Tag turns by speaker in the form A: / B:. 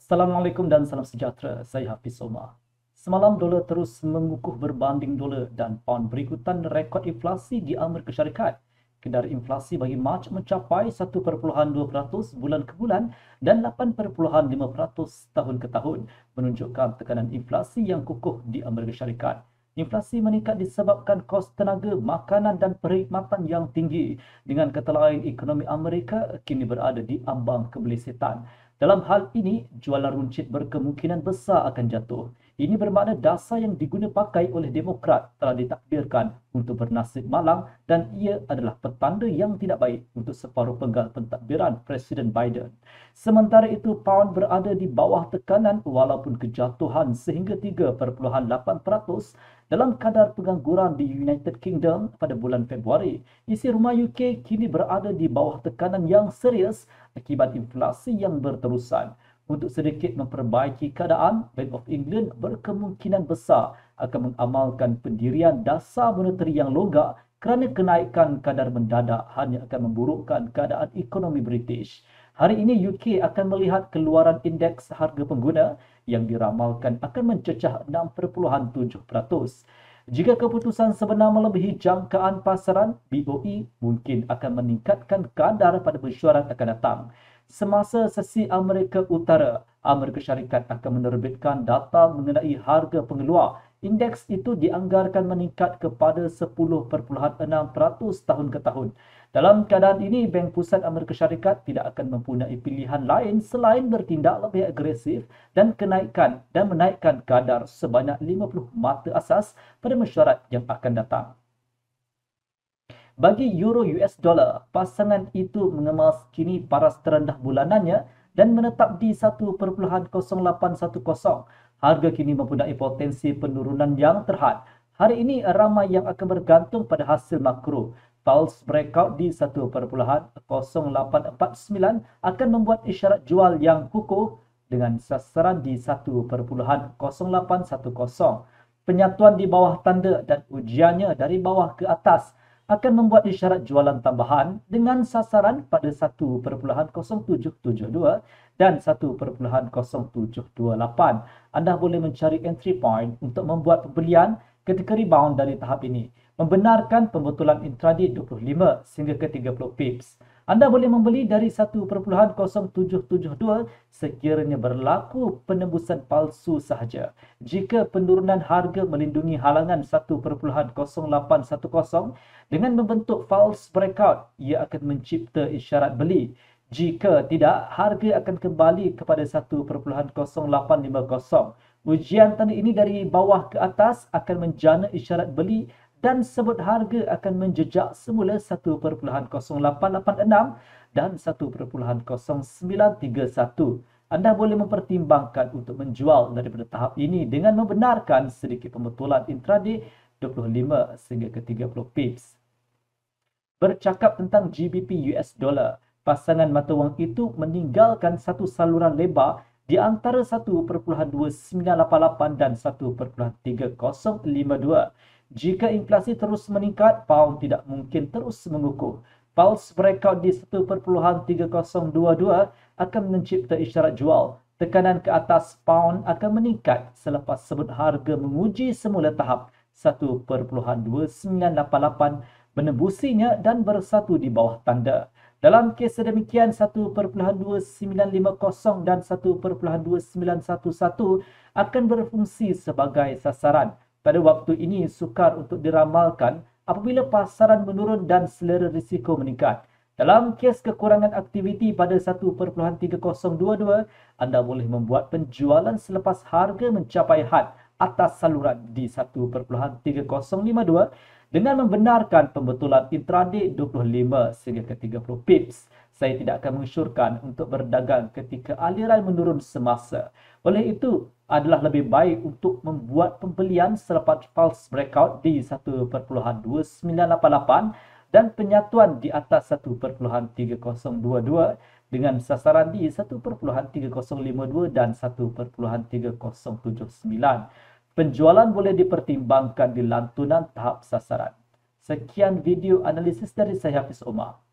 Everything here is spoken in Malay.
A: Assalamualaikum dan salam sejahtera. Saya Hafiz Omar. Semalam dolar terus mengukuh berbanding dolar dan pound berikutan rekod inflasi di Amerika Syarikat. Kadar inflasi bagi Mac mencapai 1.2% bulan ke bulan dan 8.5% tahun ke tahun, menunjukkan tekanan inflasi yang kukuh di Amerika Syarikat. Inflasi meningkat disebabkan kos tenaga, makanan dan perkhidmatan yang tinggi. Dengan kata lain, ekonomi Amerika kini berada di ambang kebelesetan. Dalam hal ini, jualan runcit berkemungkinan besar akan jatuh. Ini bermakna dasar yang diguna pakai oleh Demokrat telah ditakdirkan untuk bernasib malang dan ia adalah petanda yang tidak baik untuk separuh penggal pentadbiran Presiden Biden. Sementara itu, pound berada di bawah tekanan walaupun kejatuhan sehingga 3.8% dalam kadar pengangguran di United Kingdom pada bulan Februari. Isi rumah UK kini berada di bawah tekanan yang serius akibat inflasi yang berterusan. Untuk sedikit memperbaiki keadaan, Bank of England berkemungkinan besar akan mengamalkan pendirian dasar moneteri yang longgar kerana kenaikan kadar mendadak hanya akan memburukkan keadaan ekonomi British. Hari ini UK akan melihat keluaran indeks harga pengguna yang diramalkan akan mencecah 6.7%. Jika keputusan sebenar melebihi jangkaan pasaran, BOE mungkin akan meningkatkan kadar pada mesyuarat akan datang. Semasa sesi Amerika Utara, Amerika Syarikat akan menerbitkan data mengenai harga pengeluar. Indeks itu dianggarkan meningkat kepada 10.6% tahun ke tahun. Dalam keadaan ini, Bank Pusat Amerika Syarikat tidak akan mempunyai pilihan lain selain bertindak lebih agresif dan menaikkan kadar sebanyak 50 mata asas pada mesyuarat yang akan datang. Bagi euro US dollar, pasangan itu mengemas kini paras terendah bulanannya dan menetap di 1.0810. Harga kini mempunyai potensi penurunan yang terhad. Hari ini ramai yang akan bergantung pada hasil makro. False breakout di 1.0849 akan membuat isyarat jual yang kukuh dengan sasaran di 1.0810. Penyatuan di bawah tanda dan ujiannya dari bawah ke atas akan membuat isyarat jualan tambahan dengan sasaran pada 1.0772 dan 1.0728. Anda boleh mencari entry point untuk membuat pembelian ketika rebound dari tahap ini. Membenarkan pembetulan intraday 25 sehingga ke 30 pips. Anda boleh membeli dari 1.0772 sekiranya berlaku penembusan palsu sahaja. Jika penurunan harga melindungi halangan 1.0810 dengan membentuk false breakout, ia akan mencipta isyarat beli. Jika tidak, harga akan kembali kepada 1.0850. Ujian tanda ini dari bawah ke atas akan menjana isyarat beli dan sebut harga akan menjejak semula 1.0886 dan 1.0931. Anda boleh mempertimbangkan untuk menjual daripada tahap ini dengan membenarkan sedikit pembetulan intraday 25 sehingga ke 30 pips. Bercakap tentang GBP US dollar, pasangan mata wang itu meninggalkan satu saluran lebar di antara 1.2988 dan 1.3052. Jika inflasi terus meningkat, pound tidak mungkin terus mengukuh. Pulse breakout di 1.3022 akan mencipta isyarat jual. Tekanan ke atas pound akan meningkat selepas sebut harga menguji semula tahap 1.2988, menembusinya dan bersatu di bawah tanda. Dalam kes sedemikian, 1.2950 dan 1.2911 akan berfungsi sebagai sasaran. Pada waktu ini, sukar untuk diramalkan apabila pasaran menurun dan selera risiko meningkat. Dalam kes kekurangan aktiviti pada 1.3022, anda boleh membuat penjualan selepas harga mencapai had atas saluran di 1.3052 dengan membenarkan pembetulan intraday 25 sehingga ke 30 pips. Saya tidak akan mengesyorkan untuk berdagang ketika aliran menurun semasa. Oleh itu, adalah lebih baik untuk membuat pembelian selepas false breakout di 1.2988 dan penyatuan di atas 1.3022 dengan sasaran di 1.3052 dan 1.3079. Penjualan boleh dipertimbangkan di lantunan tahap sasaran. Sekian video analisis dari saya Hafiz Omar.